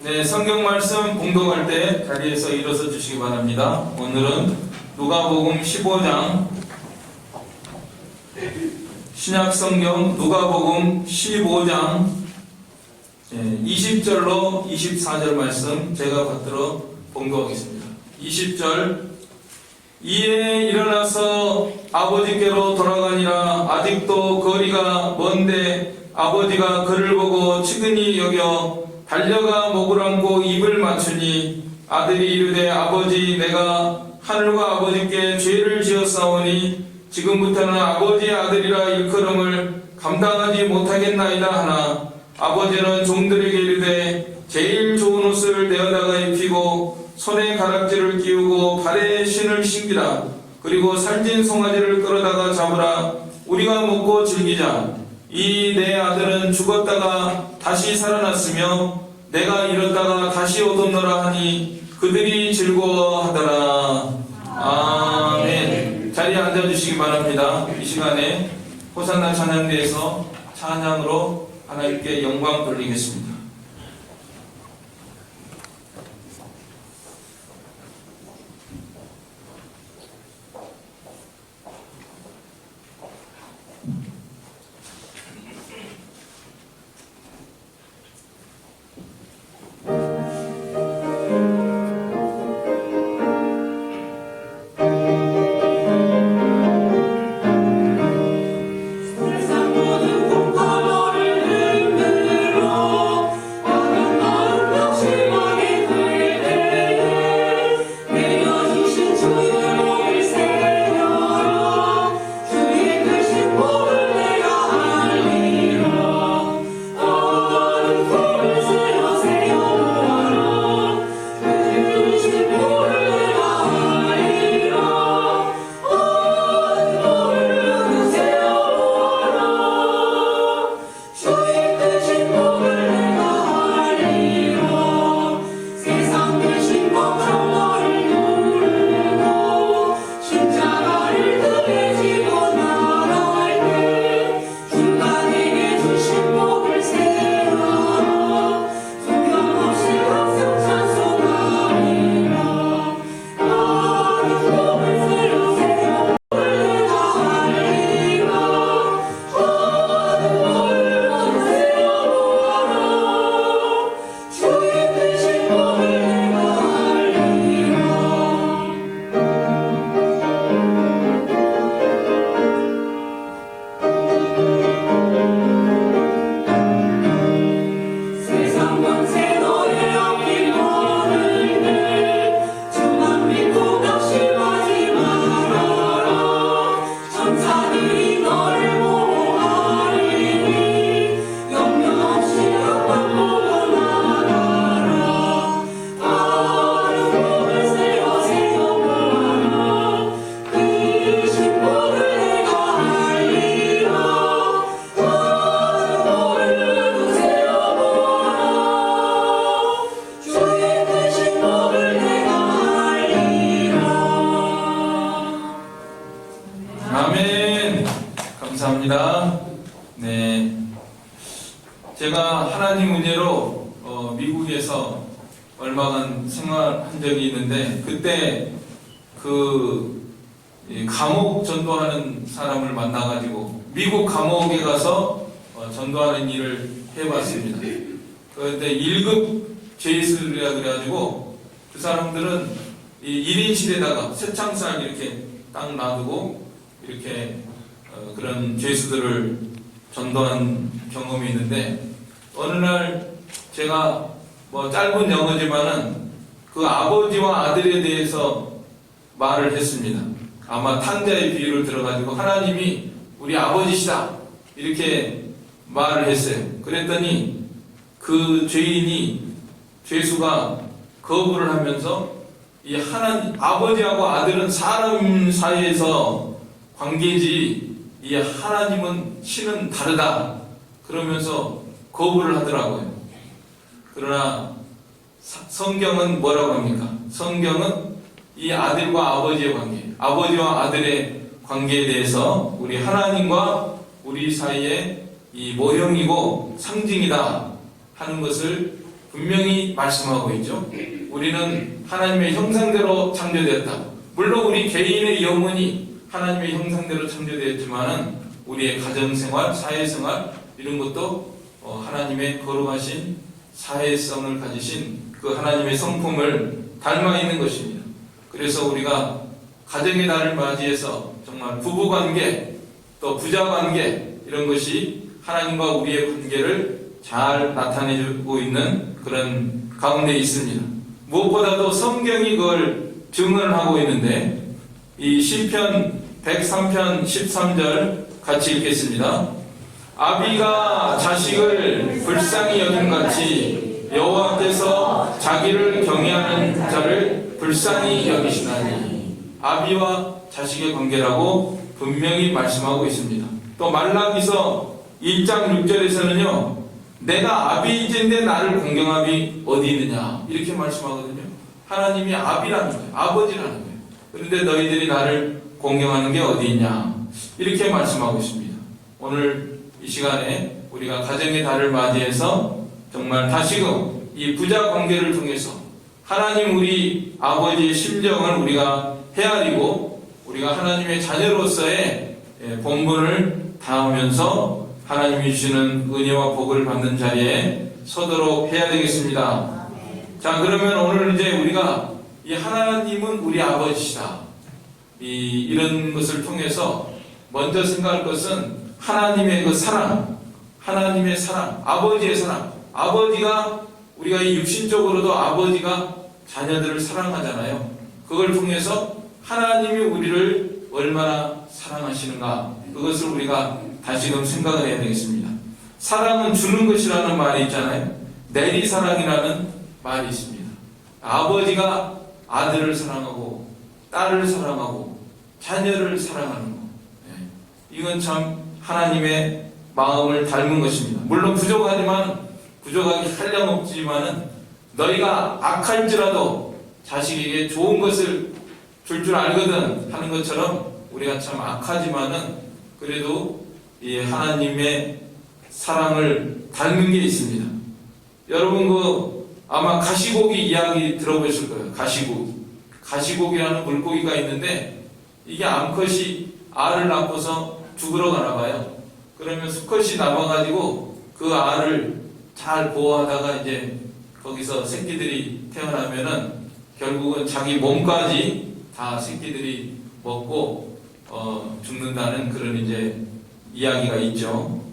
네, 성경 말씀 봉독할 때 자리에서 일어서 주시기 바랍니다. 오늘은 누가복음 15장, 신약 성경 누가복음 15장 20절로 24절 말씀 제가 받들어 봉독하겠습니다. 20절, 이에 일어나서 아버지께로 돌아가니라. 아직도 거리가 먼데 아버지가 그를 보고 측은히 여겨 달려가 목을 안고 입을 맞추니, 아들이 이르되 아버지, 내가 하늘과 아버지께 죄를 지었사오니 지금부터는 아버지의 아들이라 일컬음을 감당하지 못하겠나이다 하나, 아버지는 종들에게 이르되 제일 좋은 옷을 내어다가 입히고 손에 가락지를 끼우고 발에 신을 신기라. 그리고 살찐 송아지를 끌어다가 잡으라. 우리가 먹고 즐기자. 이 내 아들은 죽었다가 다시 살아났으며 내가 잃었다가 다시 얻었노라 하니 그들이 즐거워하더라. 아멘. 자리에 앉아주시기 바랍니다. 이 시간에 호산나 찬양대에서 찬양으로 하나님께 영광 돌리겠습니다. 아멘. 감사합니다. 네, 제가 하나님 은혜로 미국에서 얼마간 생활한 적이 있는데, 그때 감옥 전도하는 사람을 만나가지고 미국 감옥에 가서 전도하는 일을 해봤습니다. 그런데 1급 죄수들이라 그래가지고 그 사람들은 이 1인실에다가 쇠창살 이렇게 딱 놔두고 이렇게 그런 죄수들을 전도한 경험이 있는데, 어느 날 제가 짧은 영어지만은 그 아버지와 아들에 대해서 말을 했습니다. 아마 탕자의 비유를 들어가지고 하나님이 우리 아버지시다 이렇게 말을 했어요. 그랬더니 그 죄수가 거부를 하면서 이 아버지하고 아들은 사람 사이에서 관계지 이 하나님은 신은 다르다 그러면서 거부를 하더라고요. 그러나 성경은 뭐라고 합니까? 성경은 이 아들과 아버지의 관계, 아버지와 아들의 관계에 대해서 우리 하나님과 우리 사이에 이 모형이고 상징이다 하는 것을 분명히 말씀하고 있죠. 우리는 하나님의 형상대로 창조되었다. 물론 우리 개인의 영혼이 하나님의 형상대로 창조되었지만은 우리의 가정생활, 사회생활 이런 것도 하나님의 거룩하신 사회성을 가지신 그 하나님의 성품을 닮아 있는 것입니다. 그래서 우리가 가정의 날을 맞이해서 정말 부부관계 또 부자관계 이런 것이 하나님과 우리의 관계를 잘 나타내주고 있는 그런 가운데 있습니다. 무엇보다도 성경이 그걸 증언하고 있는데 이 시편 103편 13절 같이 읽겠습니다. 아비가 자식을 불쌍히 여김같이 여호와께서 자기를 경외하는 자를 불쌍히 여기시나니. 아비와 자식의 관계라고 분명히 말씀하고 있습니다. 또 말라기서 1장 6절에서는요 내가 아비인데 나를 공경함이 어디 있느냐 이렇게 말씀하거든요. 하나님이 아비라는 거예요. 아버지라는 거예요. 그런데 너희들이 나를 공경하는 게 어디 있냐 이렇게 말씀하고 있습니다. 오늘 이 시간에 우리가 가정의 달을 맞이해서 정말 다시금 이 부자 관계를 통해서 하나님 우리 아버지의 심정을 우리가 헤아리고 우리가 하나님의 자녀로서의 본분을 다하면서 하나님이 주시는 은혜와 복을 받는 자리에 서도록 해야 되겠습니다. 자, 그러면 오늘 이제 우리가 이 하나님은 우리 아버지시다. 이런 것을 통해서 먼저 생각할 것은 하나님의 그 사랑, 하나님의 사랑, 아버지의 사랑. 아버지가 우리가 이 육신적으로도 아버지가 자녀들을 사랑하잖아요. 그걸 통해서 하나님이 우리를 얼마나 사랑하시는가 그것을 우리가 다시금 생각을 해야 되겠습니다. 사랑은 주는 것이라는 말이 있잖아요. 내리사랑이라는 말이 있습니다. 아버지가 아들을 사랑하고 딸을 사랑하고 자녀를 사랑하는 것. 이건 참 하나님의 마음을 닮은 것입니다. 물론 부족하기 한량없지만은 너희가 악할지라도 자식에게 좋은 것을 줄 알거든 하는 것처럼 우리가 참 악하지만은 그래도 이 하나님의 사랑을 닮은 게 있습니다. 여러분 아마 가시고기 이야기 들어보셨을 거예요. 가시고기라는 물고기가 있는데 이게 암컷이 알을 낳고서 죽으러 가나 봐요. 그러면 수컷이 남아가지고 그 알을 잘 보호하다가 이제 거기서 새끼들이 태어나면은 결국은 자기 몸까지 다 새끼들이 먹고 죽는다는 그런 이제 이야기가 있죠.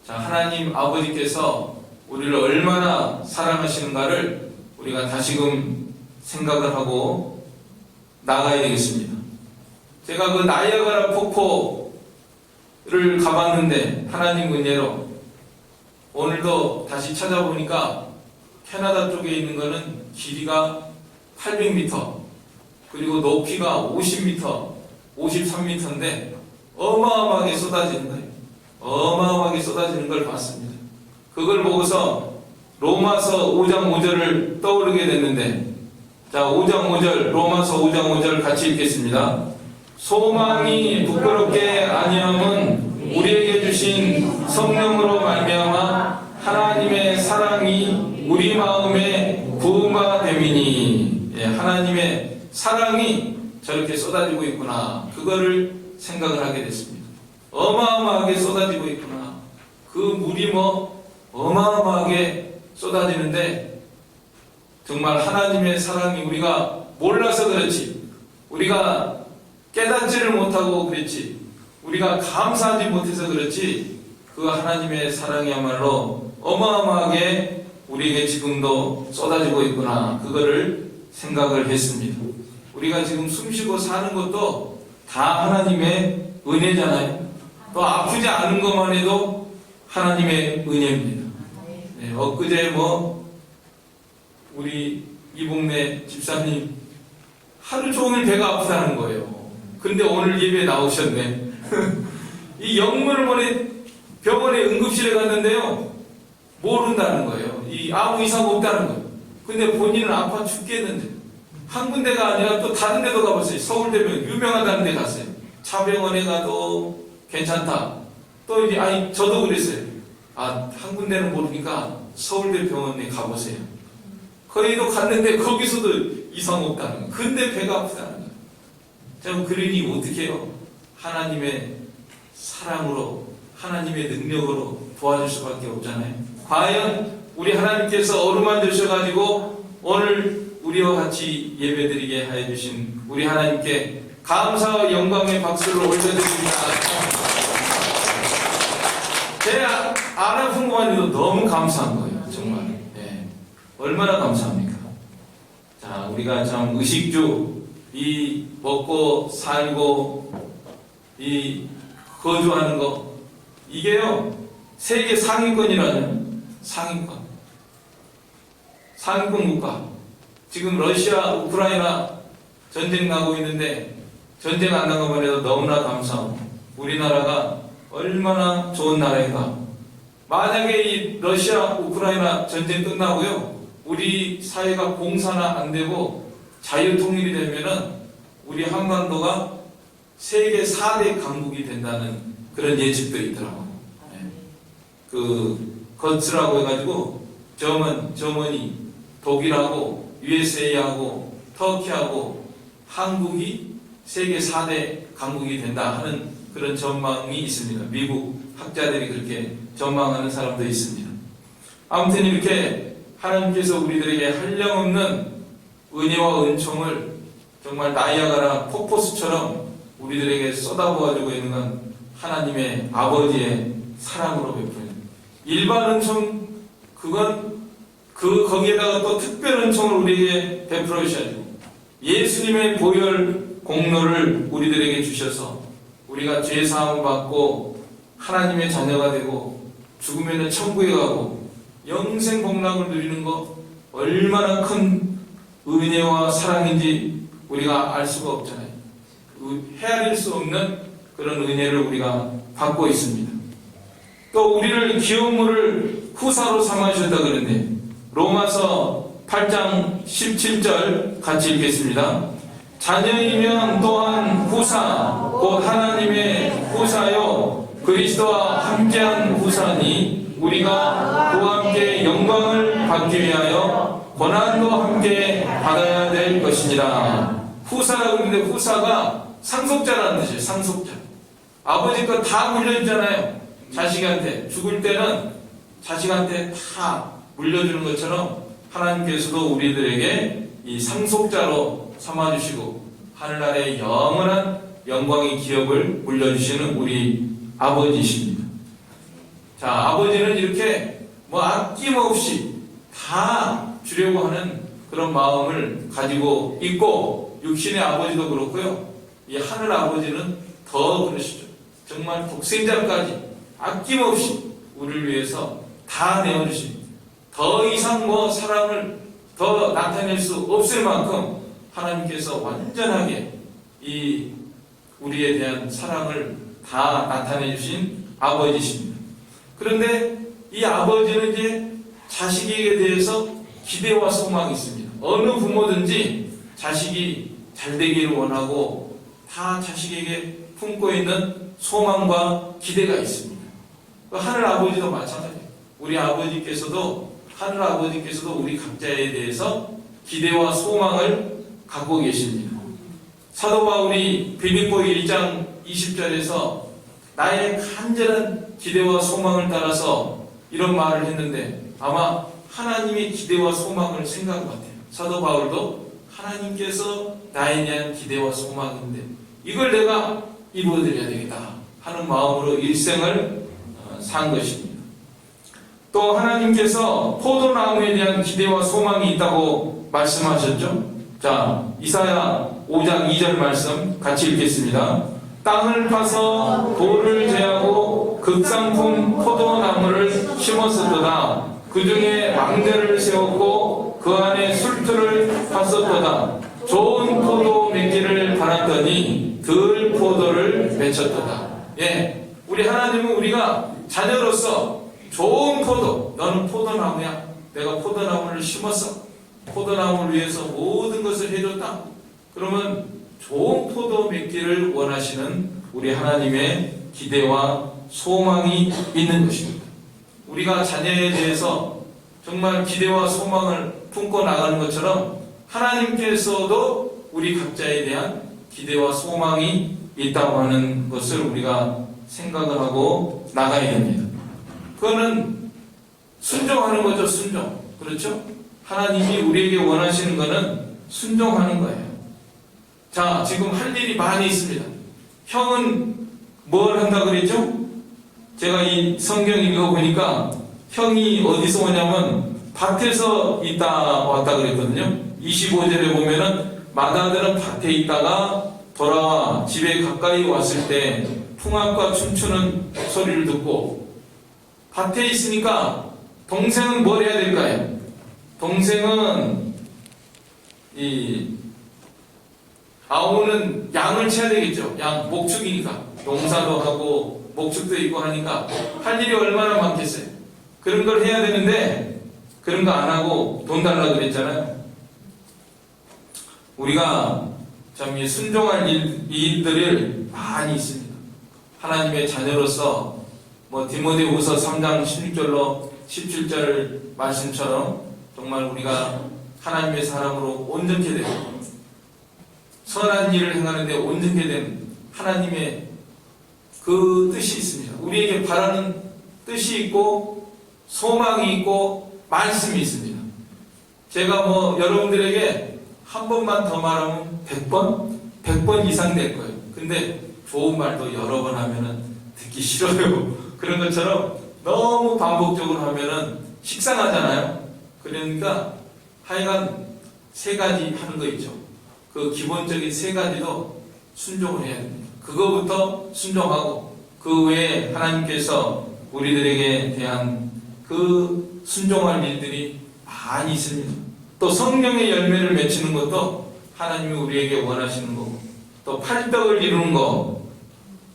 자, 하나님 아버지께서 우리를 얼마나 사랑하시는가를 우리가 다시금 생각을 하고 나가야 되겠습니다. 제가 그 나이아가라 폭포를 가봤는데 하나님 은혜로 오늘도 다시 찾아보니까 캐나다 쪽에 있는 거는 길이가 800m 그리고 높이가 50m, 53m인데 어마어마하게 쏟아지는 거예요. 어마어마하게 쏟아지는 걸 봤습니다. 그걸 보고서 로마서 5장 5절을 떠오르게 됐는데 자 5장 5절 로마서 5장 5절 같이 읽겠습니다. 소망이 부끄럽게 아니함은 우리에게 주신 성령으로 말미암아 하나님의 사랑이 우리 마음에 부음바 됨이니. 하나님의 사랑이 저렇게 쏟아지고 있구나 그거를 생각을 하게 됐습니다. 어마어마하게 쏟아지고 있구나. 그 물이 어마어마하게 쏟아지는데 정말 하나님의 사랑이 우리가 몰라서 그렇지 우리가 깨닫지를 못하고 그렇지 우리가 감사하지 못해서 그렇지 그 하나님의 사랑이야말로 어마어마하게 우리에게 지금도 쏟아지고 있구나 그거를 생각을 했습니다. 우리가 지금 숨쉬고 사는 것도 다 하나님의 은혜잖아요. 또 아프지 않은 것만 해도 하나님의 은혜입니다. 엊그제 우리 이봉래 집사님 하루 종일 배가 아프다는 거예요. 근데 오늘 예배 나오셨네. 이 영문을 병원에 응급실에 갔는데요. 모른다는 거예요. 아무 이상 없다는 거예요. 근데 본인은 아파 죽겠는데 한 군데가 아니라 또 다른 데도 가봤어요. 서울대병원 유명하다는 데 갔어요. 차병원에 가도 괜찮다. 또 저도 그랬어요. 한 군데는 모르니까 서울대 병원에 가보세요. 거기도 갔는데 거기서도 이상 없다는 거예요. 근데 배가 아프다는 거예요. 자, 그러니 어떻게 해요? 하나님의 사랑으로, 하나님의 능력으로 도와줄 수밖에 없잖아요. 과연 우리 하나님께서 어루만드셔가지고 오늘 우리와 같이 예배드리게 하여 주신 우리 하나님께 감사와 영광의 박수를 올려드립니다. 제 안 아픈 것만 해도 너무 감사한 거예요. 정말. 네. 얼마나 감사합니까? 자, 우리가 참 의식주, 이 먹고 살고 이 거주하는 거, 이게요 세계 상위권이라는 상위권 국가. 지금 러시아 우크라이나 전쟁 나고 있는데 전쟁 안 나가면 해도 너무나 감사하고 우리나라가 얼마나 좋은 나라인가. 만약에 이 러시아 우크라이나 전쟁 끝나고요 우리 사회가 공사나 안 되고 자유통일이 되면은 우리 한반도가 세계 4대 강국이 된다는 그런 예측도 있더라고요. 네. 그 거츠라고 해가지고 저머니 독일하고 USA하고 터키하고 한국이 세계 4대 강국이 된다 하는 그런 전망이 있습니다. 미국 학자들이 그렇게 전망하는 사람도 있습니다. 아무튼 이렇게 하나님께서 우리들에게 한량없는 은혜와 은총을 정말 나이아가라 폭포수처럼 우리들에게 쏟아부어주고 있는 건 하나님의 아버지의 사랑으로 베푸는 일반 은총, 그건 거기에다가 또 특별 은총을 우리에게 베풀어 주셔야죠. 예수님의 보혈 공로를 우리들에게 주셔서 우리가 죄 사함을 받고 하나님의 자녀가 되고 죽으면 천국에 가고 영생 복락을 누리는 것 얼마나 큰 은혜와 사랑인지 우리가 알 수가 없잖아요. 헤아릴 수 없는 그런 은혜를 우리가 받고 있습니다. 또 우리를 기업물을 후사로 삼아주셨다 그러는데 로마서 8장 17절 같이 읽겠습니다. 자녀이면 또한 후사 곧 하나님의 후사요 그리스도와 함께한 후사니 우리가 그와 함께 영광을 받기 위하여 고난도 함께 받아야 될 것이니라. 후사라고 그러는데 후사가 상속자라는 뜻이에요. 상속자. 아버지 거 다 물려주잖아요. 자식한테. 죽을 때는 자식한테 다 물려주는 것처럼 하나님께서도 우리들에게 이 상속자로 삼아주시고 하늘나라의 영원한 영광의 기업을 물려주시는 우리 아버지십니다. 자, 아버지는 이렇게 아낌없이 다 주려고 하는 그런 마음을 가지고 있고 육신의 아버지도 그렇고요. 이 하늘 아버지는 더 그러시죠. 정말 독생자까지 아낌없이 우리를 위해서 다 내어주십니다. 더 이상 사랑을 더 나타낼 수 없을 만큼 하나님께서 완전하게 이 우리에 대한 사랑을 다 나타내 주신 아버지십니다. 그런데 이 아버지는 이제 자식에게 대해서 기대와 소망이 있습니다. 어느 부모든지 자식이 잘 되기를 원하고 다 자식에게 품고 있는 소망과 기대가 있습니다. 하늘 아버지도 마찬가지예요. 우리 아버지께서도 하늘 아버지께서도 우리 각자에 대해서 기대와 소망을 갖고 계십니다. 사도 바울이 빌립보 1장 20절에서 나의 간절한 기대와 소망을 따라서 이런 말을 했는데 아마 하나님의 기대와 소망을 생각한 것 같아요. 사도 바울도 하나님께서 나에 대한 기대와 소망인데 이걸 내가 이루어드려야 되겠다 하는 마음으로 일생을 산 것입니다. 또 하나님께서 포도나무에 대한 기대와 소망이 있다고 말씀하셨죠. 자, 이사야 5장 2절 말씀 같이 읽겠습니다. 땅을 파서 돌을 제하고 극상품 포도나무를 심었었도다. 그 중에 망대를 세웠고 그 안에 술틀을 팠었도다. 좋은 포도 맺기를 바랐더니 들 포도를 맺혔도다. 예, 우리 하나님은 우리가 자녀로서 좋은 포도, 너는 포도나무야. 내가 포도나무를 심었어. 포도나무를 위해서 모든 것을 해줬다. 그러면 좋은 포도 맺기를 원하시는 우리 하나님의 기대와 소망이 있는 것입니다. 우리가 자녀에 대해서 정말 기대와 소망을 품고 나가는 것처럼 하나님께서도 우리 각자에 대한 기대와 소망이 있다고 하는 것을 우리가 생각을 하고 나가야 됩니다. 그거는 순종하는 거죠. 순종. 그렇죠? 하나님이 우리에게 원하시는 것은 순종하는 거예요. 자, 지금 할 일이 많이 있습니다. 형은 뭘 한다 그랬죠? 제가 이 성경 읽어보니까 형이 어디서 오냐면 밭에서 있다 왔다 그랬거든요. 25절에 보면은 맏아들은 밭에 있다가 돌아와 집에 가까이 왔을 때 풍악과 춤추는 소리를 듣고, 밭에 있으니까 동생은 뭘 해야 될까요? 동생은 아우는 양을 쳐야 되겠죠. 양 목축이니까 농사도 하고 목축도 있고 하니까 할 일이 얼마나 많겠어요. 그런 걸 해야 되는데 그런 거 안 하고 돈 달라고 그랬잖아요. 우리가 참 순종할 일들이 많이 있습니다. 하나님의 자녀로서 디모데후서 3장 16절로 17절 말씀처럼 정말 우리가 하나님의 사람으로 온전케 되고 선한 일을 행하는데 온전케 된 하나님의 그 뜻이 있습니다. 우리에게 바라는 뜻이 있고 소망이 있고 말씀이 있습니다. 제가 여러분들에게 한 번만 더 말하면 100번 이상 될 거예요. 근데 좋은 말도 여러 번 하면은 듣기 싫어요. 그런 것처럼 너무 반복적으로 하면은 식상하잖아요. 그러니까 하여간 3가지 하는 거 있죠. 그 기본적인 3가지도 순종을 해야 됩니다. 그거부터 순종하고 그 외에 하나님께서 우리들에게 대한 그 순종할 일들이 많이 있습니다. 또 성령의 열매를 맺히는 것도 하나님이 우리에게 원하시는 거고, 또 팔덕을 이루는 거,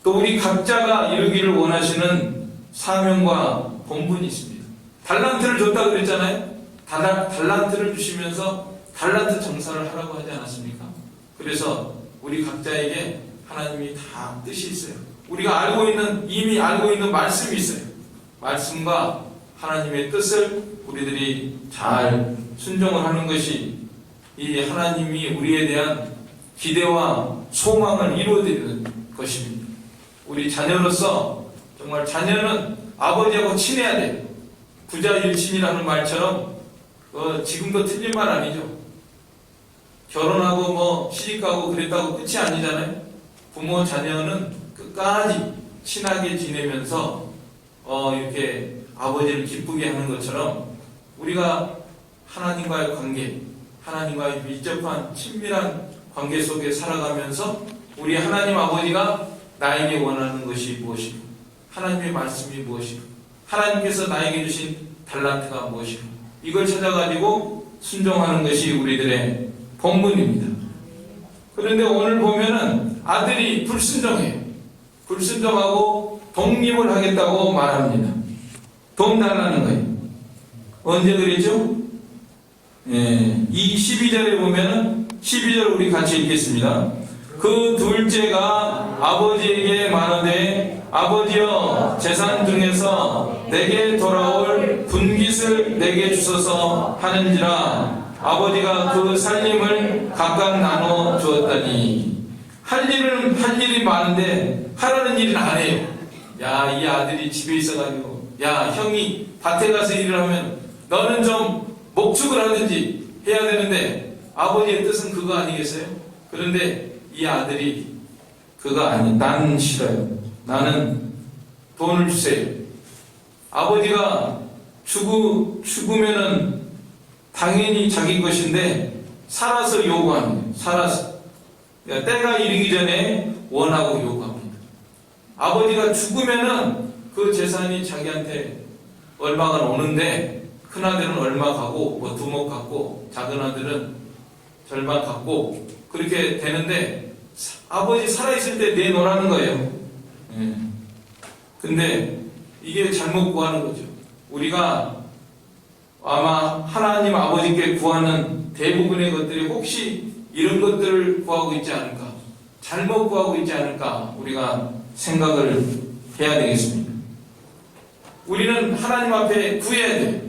또 우리 각자가 이루기를 원하시는 사명과 본분이 있습니다. 달란트를 줬다고 그랬잖아요. 달란트를 주시면서 달란트 정사를 하라고 하지 않았습니까? 그래서 우리 각자에게 하나님이 다 뜻이 있어요. 우리가 이미 알고 있는 말씀이 있어요. 말씀과 하나님의 뜻을 우리들이 잘 순종을 하는 것이 이 하나님이 우리에 대한 기대와 소망을 이루어드리는 것입니다. 우리 자녀로서 정말 자녀는 아버지하고 친해야 돼요. 부자일친이라는 말처럼 지금도 틀린 말 아니죠. 결혼하고 시집가고 그랬다고 끝이 아니잖아요. 부모 자녀는 끝까지 친하게 지내면서 이렇게 아버지를 기쁘게 하는 것처럼 우리가 하나님과의 관계, 하나님과의 밀접한 친밀한 관계 속에 살아가면서 우리 하나님 아버지가 나에게 원하는 것이 무엇이고, 하나님의 말씀이 무엇이고, 하나님께서 나에게 주신 달란트가 무엇이고, 이걸 찾아가지고 순종하는 것이 우리들의 본분입니다. 그런데 오늘 보면은 아들이 불순종해요. 불순종하고 독립을 하겠다고 말합니다. 돈 달라는 거예요. 언제 그랬죠? 이 12절에 보면은 12절 우리 같이 읽겠습니다. 그 둘째가 아버지에게 말하되 아버지여 재산 중에서 내게 돌아올 분깃을 내게 주소서 하는지라 아버지가 그 살림을 각각 나눠 주었다니. 할 일이 많은데 하라는 일은 안 해요. 야, 이 아들이 집에 있어가지고 야, 형이 밭에 가서 일을 하면 너는 좀 목축을 하든지 해야 되는데 아버지의 뜻은 그거 아니겠어요? 그런데 이 아들이 그거 나는 싫어요. 나는 돈을 주세요. 아버지가 죽으면은 당연히 자기 것인데 살아서 요구합니다. 살아서 때가 이르기 전에 원하고 요구합니다. 아버지가 죽으면은 그 재산이 자기한테 얼마가 오는데 큰아들은 얼마 가고 두목 갖고 작은 아들은 절반 갖고 그렇게 되는데 아버지 살아있을 때 내놓으라는 거예요. 근데 이게 잘못 구하는 거죠. 우리가 아마 하나님 아버지께 구하는 대부분의 것들이 혹시 이런 것들을 구하고 있지 않을까, 잘못 구하고 있지 않을까 우리가 생각을 해야 되겠습니다. 우리는 하나님 앞에 구해야 돼요.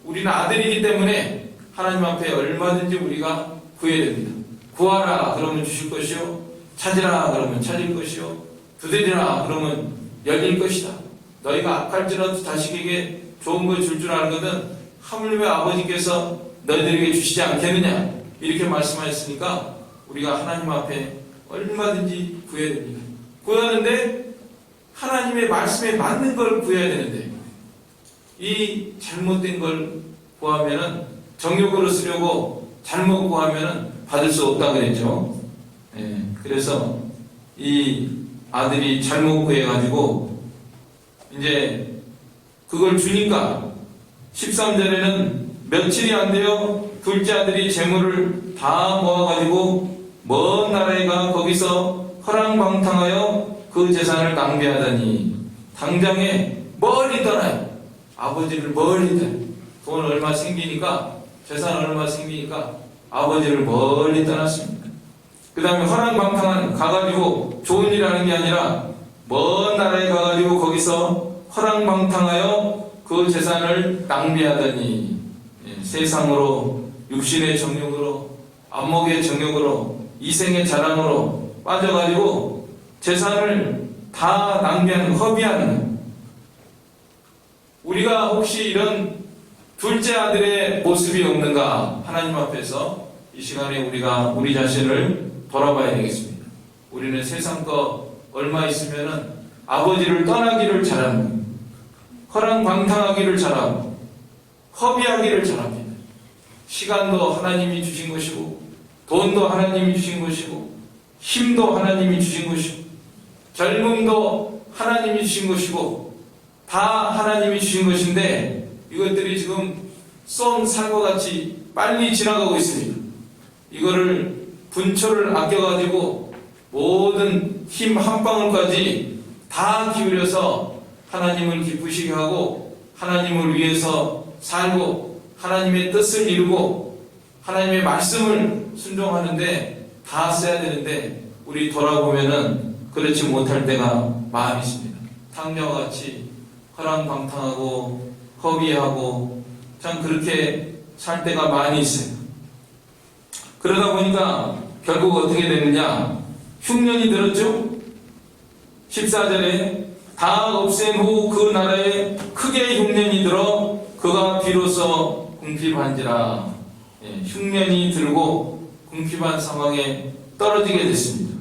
우리는 아들이기 때문에 하나님 앞에 얼마든지 우리가 구해야 됩니다. 구하라 그러면 주실 것이요, 찾으라 그러면 찾을 것이요, 두드리라 그러면 열릴 것이다. 너희가 악할지라도 자식에게 좋은 걸 줄 아는 것은 하물며 아버지께서 너희들에게 주시지 않겠느냐, 이렇게 말씀하셨으니까 우리가 하나님 앞에 얼마든지 구해야 됩니다. 구하는데 하나님의 말씀에 맞는 걸 구해야 되는데, 이 잘못된 걸 구하면은 정욕으로 쓰려고 잘못 구하면은 받을 수 없다 그랬죠. 그래서 이 아들이 잘못 구해가지고 이제 그걸 주니까 13절에는 며칠이 안 돼요. 둘째 아들이 재물을 다 모아가지고 먼 나라에 가 거기서 허랑방탕하여 그 재산을 낭비하더니 당장에 멀리 떠나요. 아버지를 멀리 떠나요. 돈 얼마 생기니까, 재산 얼마 생기니까 아버지를 멀리 떠났습니다. 그 다음에 허랑방탕한 가가지고 좋은 일 하는 게 아니라 먼 나라에 가가지고 거기서 허랑방탕하여 그 재산을 낭비하더니 세상으로, 육신의 정욕으로, 안목의 정욕으로, 이생의 자랑으로 빠져가지고 재산을 다 낭비하는, 허비하는 거예요. 우리가 혹시 이런 둘째 아들의 모습이 없는가, 하나님 앞에서 이 시간에 우리가 우리 자신을 돌아봐야 되겠습니다. 우리는 세상 거 얼마 있으면은 아버지를 떠나기를 잘합니다. 허랑방탕하기를 잘하고 허비하기를 잘합니다. 시간도 하나님이 주신 것이고, 돈도 하나님이 주신 것이고, 힘도 하나님이 주신 것이고, 젊음도 하나님이 주신 것이고, 다 하나님이 주신 것인데 이것들이 지금 쏜 살과 같이 빨리 지나가고 있습니다. 이거를 분초를 아껴가지고 모든 힘 한 방울까지 다 기울여서 하나님을 기쁘시게 하고 하나님을 위해서 살고 하나님의 뜻을 이루고 하나님의 말씀을 순종하는데 다 써야 되는데, 우리 돌아보면은 그렇지 못할 때가 많이 있습니다. 탕자와 같이 허랑방탕하고 허비하고 참 그렇게 살 때가 많이 있어요. 그러다 보니까 결국 어떻게 됐느냐, 흉년이 들었죠. 14절에 다 없앤 후 그 나라에 크게 흉년이 들어 그가 비로소 궁핍한지라. 흉년이 들고 궁핍한 상황에 떨어지게 됐습니다.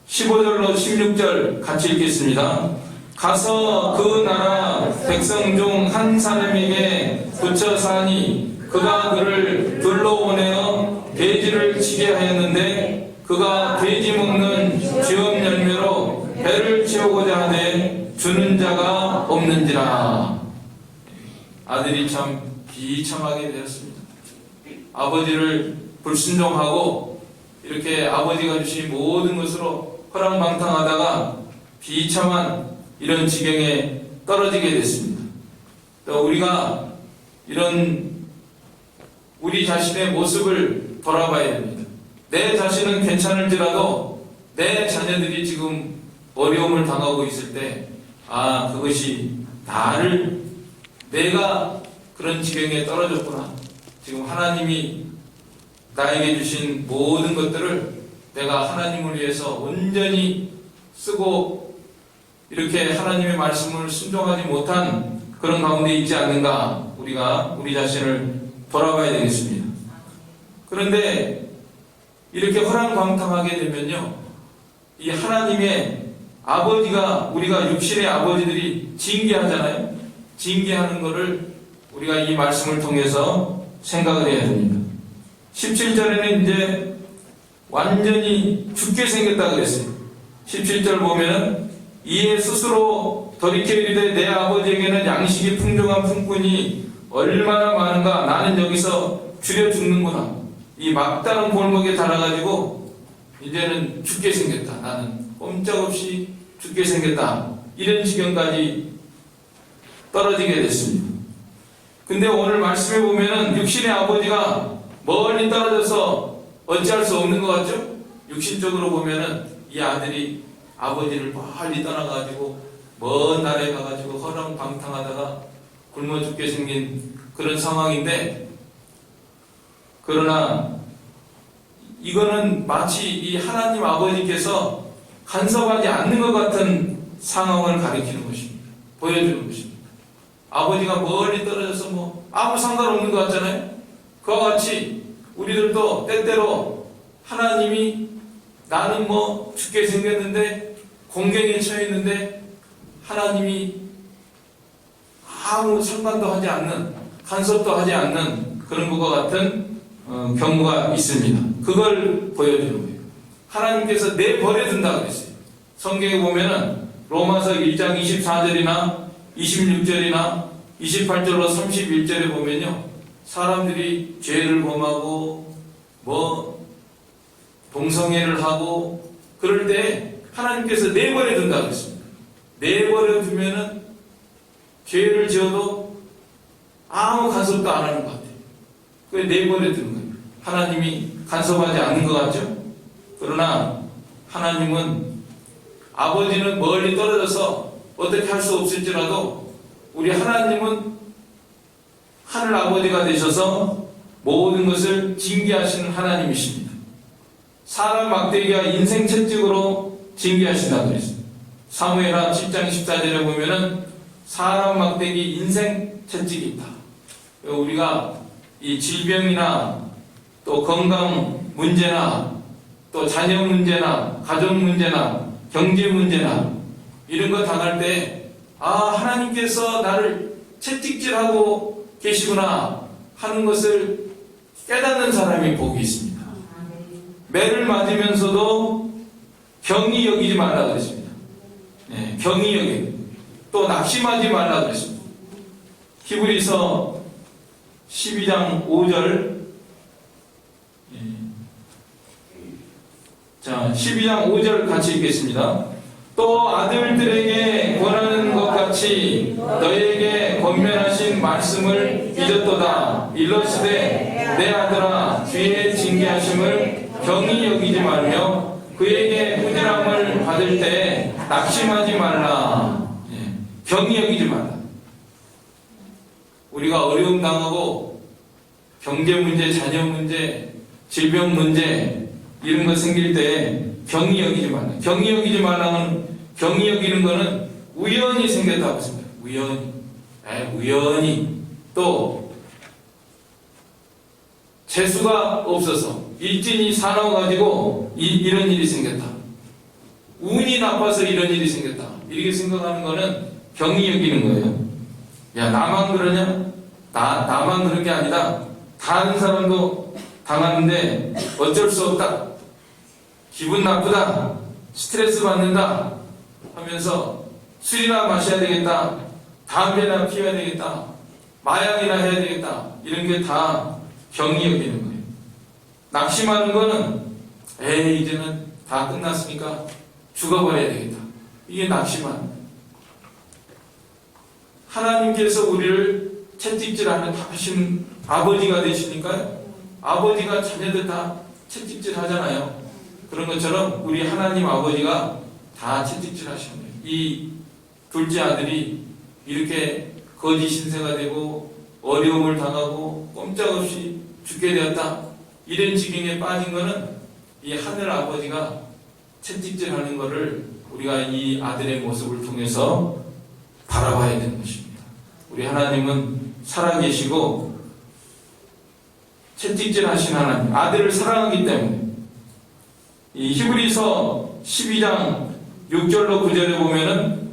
15절로 16절 같이 읽겠습니다. 가서 그 나라 백성 중 한 사람에게 붙여 사니 그가 그를 둘러보내어 돼지를 치게 하였는데 그가 돼지 먹는 쥐엄 열매로 배를 채우고자 하되 주는 자가 없는지라. 아들이 참 비참하게 되었습니다. 아버지를 불순종하고 이렇게 아버지가 주신 모든 것으로 허랑방탕하다가 비참한 이런 지경에 떨어지게 됐습니다. 또 우리가 이런 우리 자신의 모습을 돌아봐야 됩니다. 내 자신은 괜찮을지라도 내 자녀들이 지금 어려움을 당하고 있을 때, 그것이 내가 그런 지경에 떨어졌구나. 지금 하나님이 나에게 주신 모든 것들을 내가 하나님을 위해서 온전히 쓰고 이렇게 하나님의 말씀을 순종하지 못한 그런 가운데 있지 않는가, 우리가 우리 자신을 돌아봐야 되겠습니다. 그런데 이렇게 허랑방탕하게 되면요, 이 하나님의 아버지가, 우리가 육신의 아버지들이 징계하잖아요. 징계하는 것을 우리가 이 말씀을 통해서 생각을 해야 됩니다. 17절에는 이제 완전히 죽게 생겼다 그랬어요. 17절 보면은 이에 스스로 돌이켜 이르되 내 아버지에게는 양식이 풍족한 품꾼이 얼마나 많은가, 나는 여기서 줄여 죽는구나. 이 막다른 골목에 달아가지고 이제는 죽게 생겼다. 나는 꼼짝없이 죽게 생겼다. 이런 지경까지 떨어지게 됐습니다. 근데 오늘 말씀에 보면은 육신의 아버지가 멀리 떨어져서 어찌할 수 없는 것 같죠? 육신적으로 보면은 이 아들이 아버지를 멀리 떠나가지고 먼 나라에 가가지고 허랑방탕하다가 굶어 죽게 생긴 그런 상황인데, 그러나 이거는 마치 이 하나님 아버지께서 간섭하지 않는 것 같은 상황을 가리키는 것입니다. 보여주는 것입니다. 아버지가 멀리 떨어져서 뭐 아무 상관없는 것 같잖아요. 그와 같이 우리들도 때때로 하나님이 나는 뭐 죽게 생겼는데 공경에 처해 있는데 하나님이 아무 상관도 하지 않는, 간섭도 하지 않는 그런 것과 같은 경우가 있습니다. 그걸 보여주는 거예요. 하나님께서 내버려둔다고 그랬어요. 성경에 보면은 로마서 1장 24절이나 26절이나 28절로 31절에 보면요, 사람들이 죄를 범하고 뭐 동성애를 하고 그럴 때 하나님께서 내버려둔다고 그랬습니다. 내버려두면은 죄를 지어도 아무 간섭도 안 하는 것 같아요. 그게 내버려두는 거예요. 하나님이 간섭하지 않는 것 같죠? 그러나 하나님은, 아버지는 멀리 떨어져서 어떻게 할 수 없을지라도 우리 하나님은 하늘 아버지가 되셔서 모든 것을 징계하시는 하나님이십니다. 사람 막대기가 인생 채찍으로 징계하신다고 그랬습니다. 사무엘하 7장 14절에 보면은 사람 막대기 인생 채찍이 있다. 우리가 이 질병이나 또 건강 문제나 또 자녀 문제나 가족 문제나 경제 문제나 이런 거 당할 때, 하나님께서 나를 채찍질하고 계시구나 하는 것을 깨닫는 사람이 복이 있습니다. 매를 맞으면서도 경히 여기지 말라 그랬습니다. 네, 경히 여기. 또 낙심하지 말라 그랬습니다. 히브리서 12장 5절. 자, 12장 5절 같이 읽겠습니다. 또 아들들에게 권하는 것 같이 너에게 권면하신 말씀을 잊었도다. 일러스되 내 아들아, 주의 징계하심을 경히 여기지 말며 그에게 부지런함을 받을 때 낙심하지 말라. 경히 여기지 말라. 우리가 어려움 당하고 경제 문제, 자녀 문제, 질병 문제 이런 거 생길 때 경히 여기지 말라. 경히 여기지 말라는, 경히 여기는 거는 우연히 생겼다고 했습니다. 우연히. 또 재수가 없어서 일진이 사나워가지고 이런 일이 생겼다. 운이 나빠서 이런 일이 생겼다. 이렇게 생각하는 거는 경히 여기는 거예요. 야, 나만 그러냐? 나만 그런 게 아니다. 다른 사람도 당하는데 어쩔 수 없다. 기분 나쁘다. 스트레스 받는다. 하면서 술이나 마셔야 되겠다. 담배나 피워야 되겠다. 마약이나 해야 되겠다. 이런 게 다 경히 여기는 거예요. 낙심하는 거는 이제는 다 끝났으니까 죽어버려야 되겠다. 이게 낙심하는 거예요. 하나님께서 우리를 채찍질하는 하신 아버지가 되시니까요. 아버지가 자녀들 다 채찍질 하잖아요. 그런 것처럼 우리 하나님 아버지가 다 채찍질 하시는 거예요. 이 둘째 아들이 이렇게 거짓 신세가 되고 어려움을 당하고 꼼짝없이 죽게 되었다. 이런 지경에 빠진 거는 이 하늘 아버지가 채찍질 하는 것을 우리가 이 아들의 모습을 통해서 바라봐야 되는 것입니다. 우리 하나님은 살아계시고 채찍질 하신 하나님, 아들을 사랑하기 때문에 이 히브리서 12장 6절로 9절에 보면은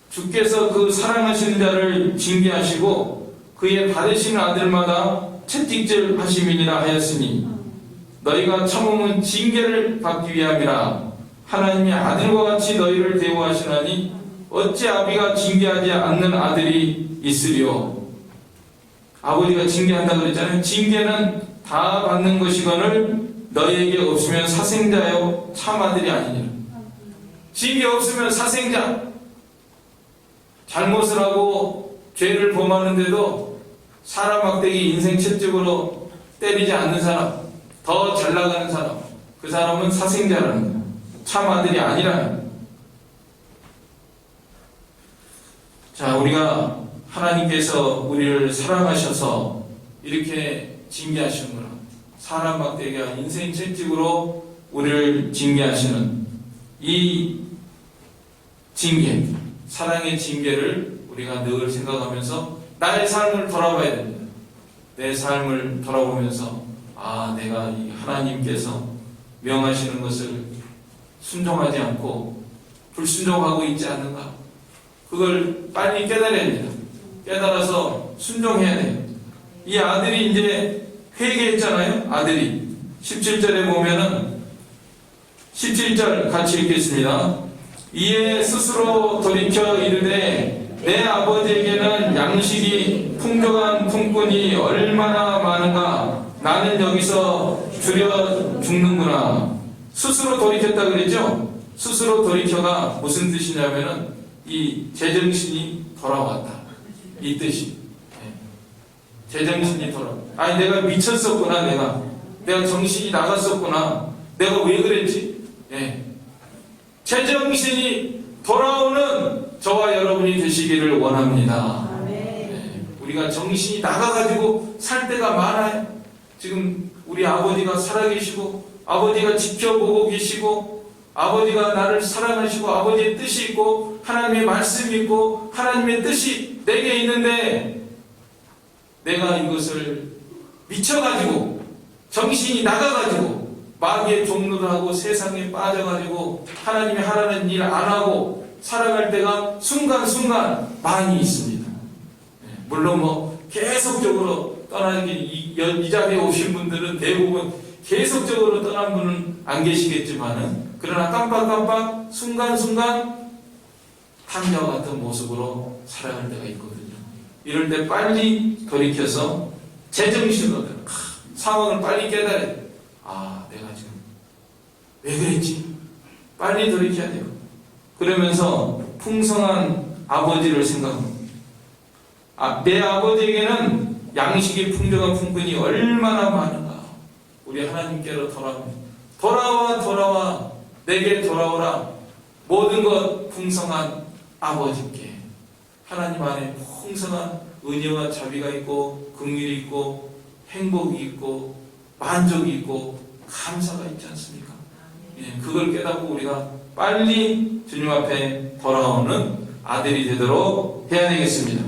주께서 그 사랑하시는 자를 징계하시고 그의 받으신 아들마다 채찍질 하심이니라 하였으니 너희가 참음은 징계를 받기 위함이라. 하나님이 아들과 같이 너희를 대우하시나니 어찌 아비가 징계하지 않는 아들이 있으리요. 아버지가 징계한다고 그랬잖아요. 징계는 다 받는 것이거늘 너희에게 없으면 사생자요 참 아들이 아니니라. 징계 없으면 사생자. 잘못을 하고 죄를 범하는데도 사람 막대기 인생 채찍으로 때리지 않는 사람, 더 잘 나가는 사람, 그 사람은 사생자라는 거예요. 참 아들이 아니라는 거예요. 자, 우리가 하나님께서 우리를 사랑하셔서 이렇게 징계하시는구나. 사람 막대기와 인생 채찍으로 우리를 징계하시는 이 징계, 사랑의 징계를 우리가 늘 생각하면서 나의 삶을 돌아봐야 됩니다. 내 삶을 돌아보면서 내가 이 하나님께서 명하시는 것을 순종하지 않고 불순종하고 있지 않는가? 그걸 빨리 깨달아야 됩니다. 깨달아서 순종해야 돼요. 이 아들이 이제 회개했잖아요. 아들이 17절에 보면은 17절 같이 읽겠습니다. 이에 스스로 돌이켜 이르되 내 아버지에게는 양식이 풍족한 품꾼이 얼마나 많은가. 나는 여기서 줄여 죽는구나. 스스로 돌이켰다 그랬죠? 스스로 돌이켜가 무슨 뜻이냐면은 이 제정신이 돌아왔다. 이 뜻이. 제정신이 돌아왔다. 내가 미쳤었구나. 내가 정신이 나갔었구나. 내가 왜 그랬지? 제정신이 돌아오는 저와 여러분이 되시기를 원합니다. 우리가 정신이 나가가지고 살 때가 많아요. 지금 우리 아버지가 살아계시고 아버지가 지켜보고 계시고 아버지가 나를 사랑하시고 아버지의 뜻이 있고 하나님의 말씀이 있고 하나님의 뜻이 내게 있는데 내가 이것을 미쳐가지고 정신이 나가가지고 마귀의 종로를 하고 세상에 빠져가지고 하나님이 하라는 일 안 하고 살아갈 때가 순간순간 많이 있습니다. 물론 계속적으로 떠나기 이 자리에 오신 분들은 대부분 계속적으로 떠난 분은 안 계시겠지만은 그러나 깜빡깜빡 순간순간 한자와 같은 모습으로 살아갈 때가 있거든요. 이럴 때 빨리 돌이켜서 제정신으로 상황을 빨리 깨달아야 돼요. 내가 지금 왜 그랬지? 빨리 돌이켜야 돼요. 그러면서 풍성한 아버지를 생각합니다. 내 아버지에게는 양식이 풍족한 품꾼이 얼마나 많은가. 우리 하나님께로 돌아와 내게 돌아오라. 모든 것 풍성한 아버지께. 하나님 안에 풍성한 은혜와 자비가 있고 긍휼이 있고 행복이 있고 만족이 있고 감사가 있지 않습니까? 그걸 깨닫고 우리가 빨리 주님 앞에 돌아오는 아들이 되도록 해야 되겠습니다.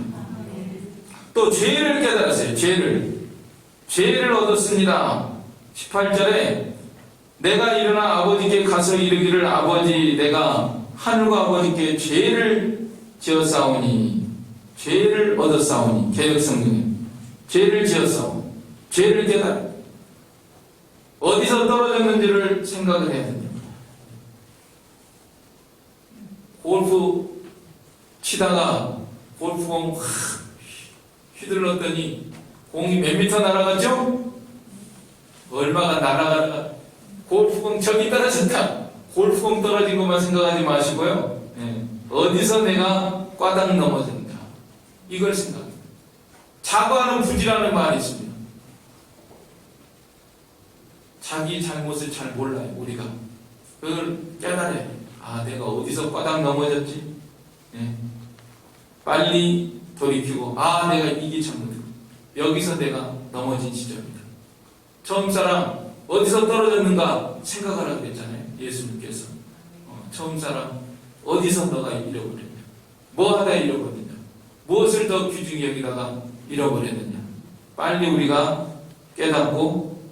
또 죄를 깨달았어요. 죄를 얻었습니다. 18절에 내가 일어나 아버지께 가서 이르기를 아버지 내가 하늘과 아버지께 죄를 지었사오니 죄를 얻었사오니 개역성경에 죄를 지었사오니 죄를 깨달아 어디서 떨어졌는지를 생각을 해야 됩니다. 골프 치다가 골프공 휘둘렀더니 공이 몇 미터 날아갔죠? 얼마가 날아가다가 골프공 저기 떨어졌다. 골프공 떨어진 것만 생각하지 마시고요. 어디서 내가 꽈당 넘어진다. 이걸 생각합니다. 자과는 부지라는 말이 있습니다. 자기 잘못을 잘 몰라요. 우리가 그걸 깨달아요. 내가 어디서 꽈당 넘어졌지? 빨리 돌이키고 내가 이게 잘못했고 여기서 내가 넘어진 지점이다. 처음 사람 어디서 떨어졌는가 생각하라고 그랬잖아요. 예수님께서 처음 사람 어디서 너가 잃어버렸냐, 뭐 하다 잃어버렸냐, 무엇을 더 귀중히 여기다가 잃어버렸느냐. 빨리 우리가 깨닫고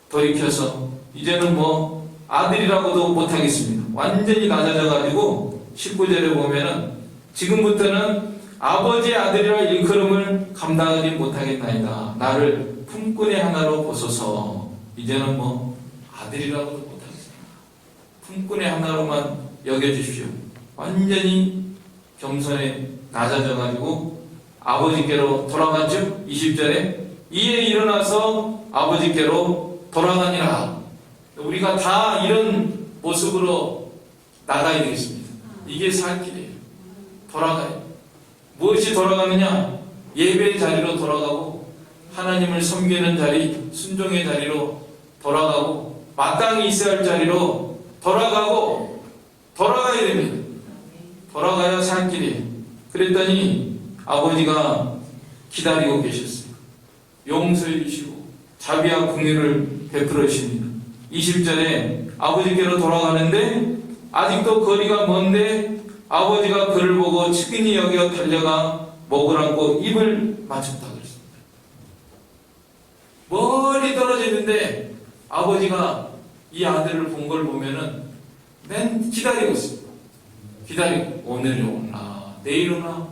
돌이켜서 이제는 아들이라고도 못하겠습니다. 완전히 낮아져가지고 19절에 보면은 지금부터는 아버지의 아들이라 일컬음을 감당하지 못하겠나이다. 나를 품꾼의 하나로 보소서. 이제는 아들이라고도 못하겠습니다. 품꾼의 하나로만 여겨주십시오. 완전히 겸손에 낮아져가지고 아버지께로 돌아갔죠. 20절에 이에 일어나서 아버지께로 돌아가니라. 우리가 다 이런 모습으로 나가야 되겠습니다. 이게 살 길이에요. 돌아가요. 무엇이 돌아가느냐? 예배의 자리로 돌아가고 하나님을 섬기는 자리, 순종의 자리로 돌아가고 마땅히 있어야 할 자리로 돌아가야 됩니다. 돌아가야 살 길이에요. 그랬더니 아버지가 기다리고 계셨어요. 용서해 주시고 자비와 긍휼을 베풀어 주십니다. 20절에 아버지께로 돌아가는데 아직도 거리가 먼데 아버지가 그를 보고 측은히 여겨 달려가 목을 안고 입을 맞췄다 그랬습니다. 멀리 떨어져 있는데 아버지가 이 아들을 본 걸 보면은 맨 기다리고 있습니다. 기다리고 오늘이 오나 내일 오나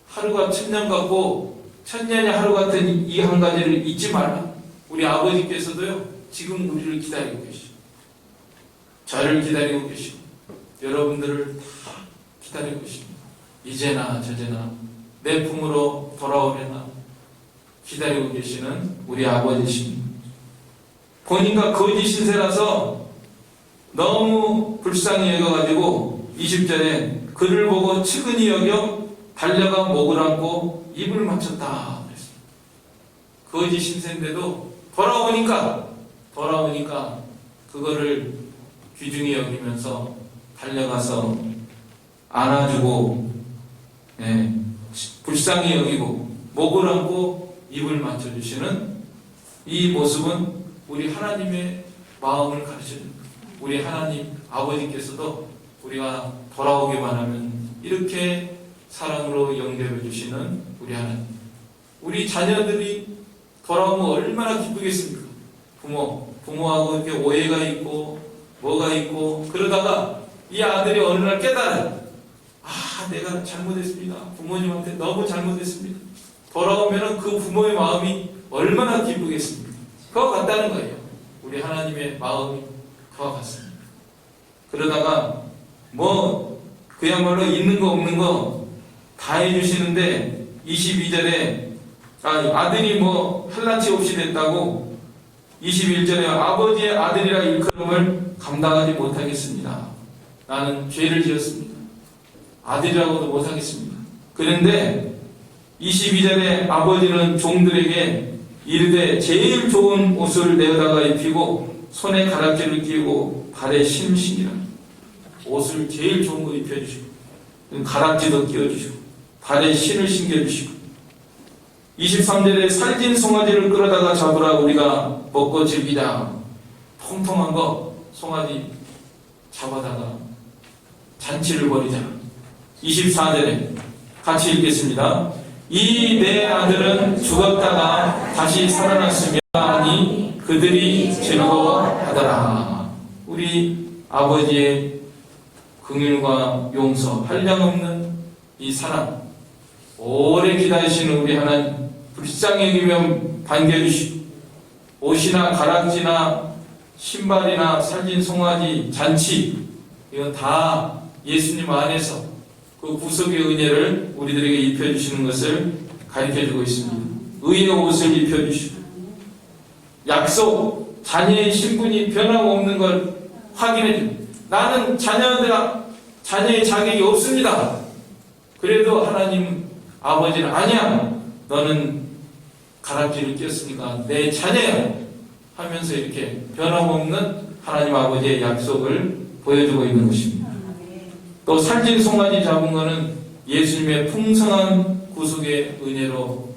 하루가 천년 같고 천년이 하루 같은 이 한 가지를 잊지 말라. 우리 아버지께서도요 지금 우리를 기다리고 계시고 저를 기다리고 계시고 여러분들을 다 기다리고 계십니다. 이제나 저제나 내 품으로 돌아오려나 기다리고 계시는 우리 아버지십니다. 본인과 거짓 신세라서 너무 불쌍히 여겨가지고 20절에 그를 보고 측은히 여겨 달려가 목을 안고 입을 맞췄다 그랬습니다. 거짓 신세인데도 돌아오니까 그거를 귀중히 여기면서 달려가서 안아주고 불쌍히 여기고 목을 안고 입을 맞춰주시는 이 모습은 우리 하나님의 마음을 가르쳐줍니다. 우리 하나님 아버지께서도 우리가 돌아오기만 하면 이렇게 사랑으로 연결해 주시는 우리 하나님. 우리 자녀들이 돌아오면 얼마나 기쁘겠습니까? 부모하고 이렇게 오해가 있고 뭐가 있고 그러다가 이 아들이 어느 날 깨달아요. 내가 잘못했습니다. 부모님한테 너무 잘못했습니다. 돌아오면 그 부모의 마음이 얼마나 기쁘겠습니까? 그와 같다는 거예요. 우리 하나님의 마음이 그와 같습니다. 그러다가 그야말로 있는 거 없는 거 다 해주시는데 22절에 아들이 할라치 없이 됐다고 21절에 아버지의 아들이라 일컬음을 감당하지 못하겠습니다. 나는 죄를 지었습니다. 아들이라고도 못하겠습니다. 그런데 22절에 아버지는 종들에게 이르되 제일 좋은 옷을 내어다가 입히고 손에 가락지를 끼우고 발에 신을 신기라. 옷을 제일 좋은 거 입혀주시고 가락지도 끼워주시고 발에 신을 신겨주시고 23절에 살진 송아지를 끌어다가 잡으라 우리가 먹고 즐기자. 통통한 거 송아지 잡아다가 잔치를 벌이자. 24절에 같이 읽겠습니다. 이 내 아들은 죽었다가 다시 살아났으며 하니 그들이 즐거워하더라. 우리 아버지의 긍휼과 용서, 한량없는 이 사랑, 오래 기다리시는 우리 하나님, 불쌍히 여기면 반겨주시고 옷이나 가락지나 신발이나 살진 송아지, 잔치 이건 다 예수님 안에서 그 구속의 은혜를 우리들에게 입혀주시는 것을 가르쳐주고 있습니다. 의의 옷을 입혀주시고 약속, 자녀의 신분이 변함없는 걸 확인해줍니다. 나는 자녀의 자격이 없습니다. 그래도 하나님 아버지는 아니야. 너는 가락지를 꼈으니까 내 자녀야 하면서 이렇게 변함없는 하나님 아버지의 약속을 보여주고 있는 것입니다. 또 살진 송아지 잡은 것은 예수님의 풍성한 구속의 은혜로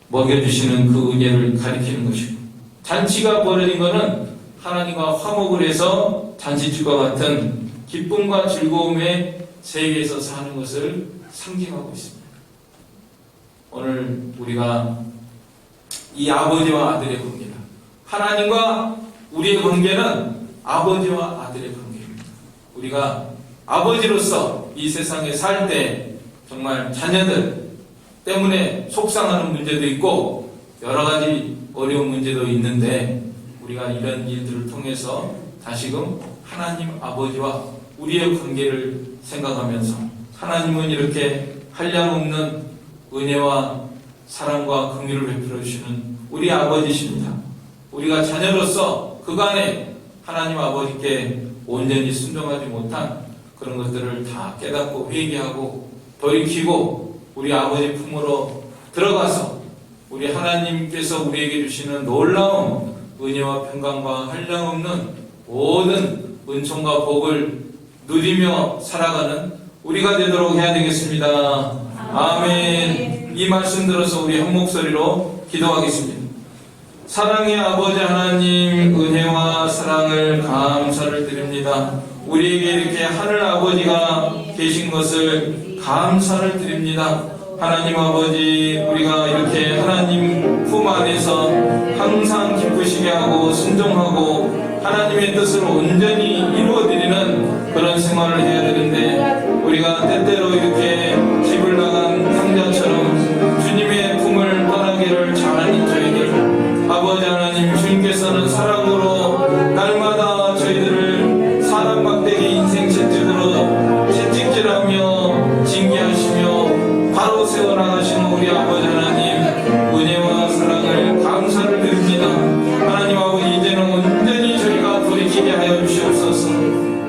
먹여주시는 그 은혜를 가리키는 것이고 잔치가 벌어진 것은 하나님과 화목을 해서 잔치집과 같은 기쁨과 즐거움의 세계에서 사는 것을 상징하고 있습니다. 오늘 우리가 이 아버지와 아들의 관계다. 하나님과 우리의 관계는 아버지와 아들의 관계입니다. 우리가 아버지로서 이 세상에 살 때 정말 자녀들 때문에 속상하는 문제도 있고 여러 가지 어려운 문제도 있는데 우리가 이런 일들을 통해서 다시금 하나님 아버지와 우리의 관계를 생각하면서 하나님은 이렇게 한량없는 은혜와 사랑과 긍휼을 베풀어 주시는 우리 아버지십니다. 우리가 자녀로서 그간에 하나님 아버지께 온전히 순종하지 못한 그런 것들을 다 깨닫고 회개하고 돌이키고 우리 아버지 품으로 들어가서 우리 하나님께서 우리에게 주시는 놀라운 은혜와 평강과 한량없는 모든 은총과 복을 누리며 살아가는 우리가 되도록 해야 되겠습니다. 아멘. 이 말씀 들어서 우리 한 목소리로 기도하겠습니다. 사랑의 아버지 하나님, 은혜와 사랑을 감사를 드립니다. 우리에게 이렇게 하늘 아버지가 계신 것을 감사를 드립니다. 하나님 아버지, 우리가 이렇게 하나님 품 안에서 항상 기쁘시게 하고 순종하고 하나님의 뜻을 온전히 이루어드리는 그런 생활을 해야 되는데, 우리가 때때로 이렇게 집을 나간 탕자처럼 주님의 품을 떠나기를 잘하는 저희들, 아버지 하나님, 주님께서는 사랑으로 날마다 저희들을 사람 막대기 인생 채찍으로 채찍질하며 징계하시며 바로 세워나가시는 우리 아버지 하나님, 은혜와 사랑을 감사를 드립니다. 하나님 아버지, 이제는 온전히 저희가 돌이키게 하여 주시옵소서.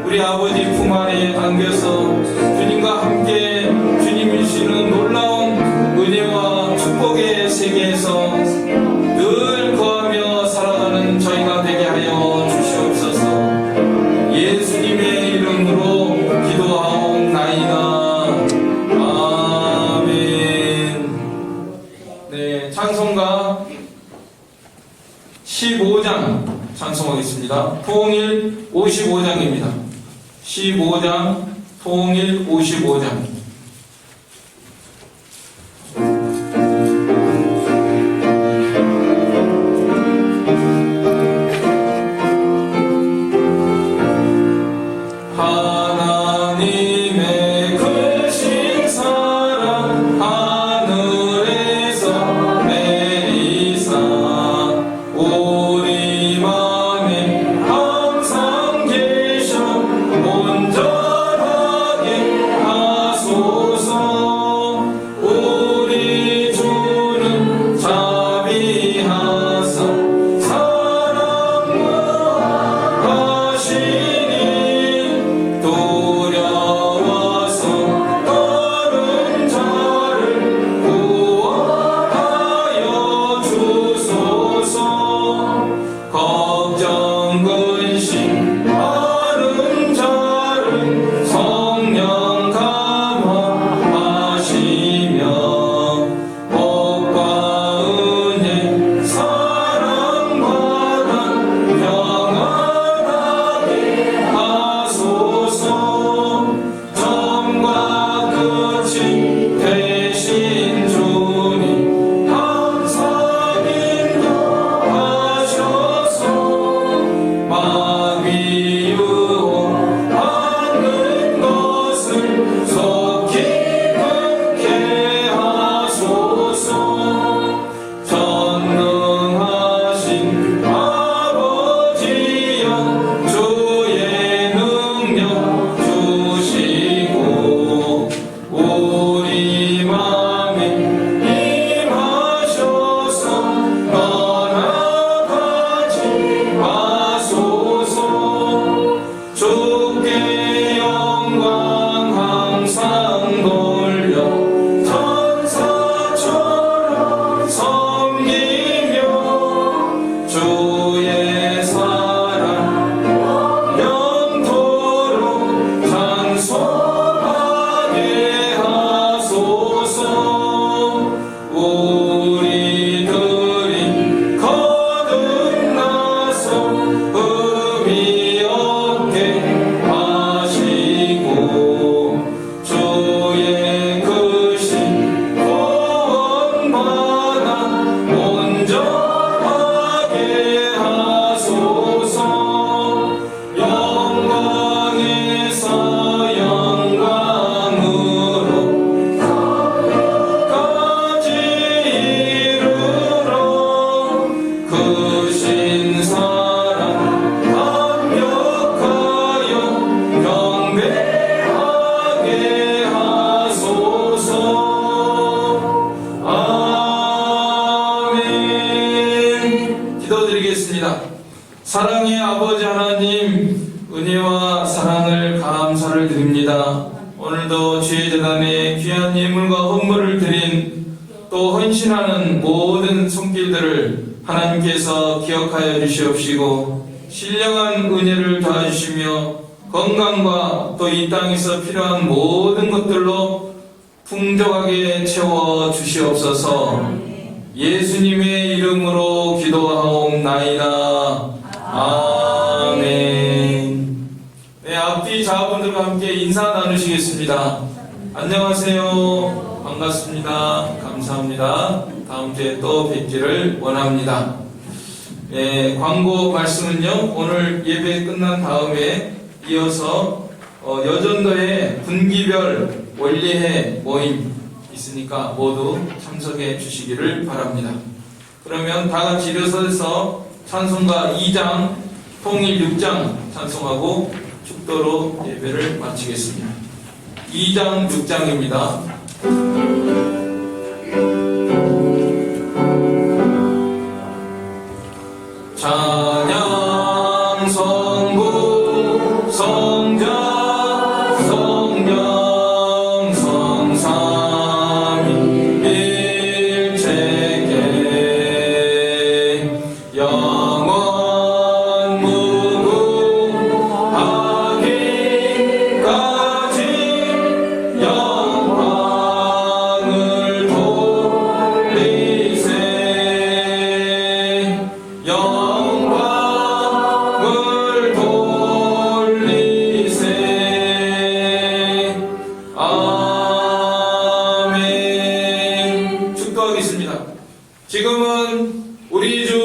우리 아버지 품 안에 안겨서 주님과 함께 주님이 주시는 놀라운 은혜와 축복의 세계에서 늘 거하며 살아가는 저희가 되게 하여 주시옵소서. 예수님의 이름으로 기도하옵나이다. 아멘. 네, 찬송가 15장 찬송하겠습니다. 통일 55장입니다. 15장, 통일 55장. 하나님의 크신 사랑 하늘에서 내리사 우리 맘에 항상 계셔 온전하게 하소서. 우리 주는 자비하사 사랑과 하시니 두려워서 떠는 자를 구원하여 주소서. 걱정 근심 많은 자를 성령 감화하시며 복과 은혜 사랑받아 평안하게 하소서. 처음과 끝이 되신 주님 항상 인도하셔서 마귀 유혹하는 것을 속히 끊게 하소서. 전능하신 아버지여 주의 능력 주시고 우리 맘에 임하셔서 떠나가지 마소서. 주께 영광 항상 돌려 천사처럼 섬기며 주의 사랑 영토록 찬송하게 하소서. 우리들이 거듭나서 의미 없게 하시고 주의 크신 구원받아 온전하게 하소서. 영광에서 영광으로 까지 이르러 크신 사랑 감격하여 경배하게 하소서. 아멘. 기도드리겠습니다. 사랑의 아버지 하나님, 은혜와 사랑을 감사를 드립니다. 오늘도 주의 재단에 귀한 예물과 헌물을 드린 또 헌신하는 모든 손길들을 하나님께서 기억하여 주시옵시고 신령한 은혜를 더하시며 건강과 또 이 땅에서 필요한 모든 것들로 풍족하게 채워 주시옵소서. 예수님의 이름으로 기도하옵나이다. 아멘. 네, 앞뒤 자분들과 함께 인사 나누시겠습니다. 안녕하세요. 반갑습니다. 감사합니다. 다음 주에 또 뵙기를 원합니다. 광고 말씀은요, 오늘 예배 끝난 다음에 이어서 여전도에 분기별 원리회 모임 있으니까 모두 참석해 주시기를 바랍니다. 그러면 다 같이 일어서서 찬송가 2장, 통일 6장 찬송하고 축도로 예배를 마치겠습니다. 2장, 6장입니다. 찬양 성부 성자 성령 성삼위 일체계 영원 무궁하기까지 영광을 돌리세 영광을 돌리세. 아멘. 축도하겠습니다. 지금은 우리 주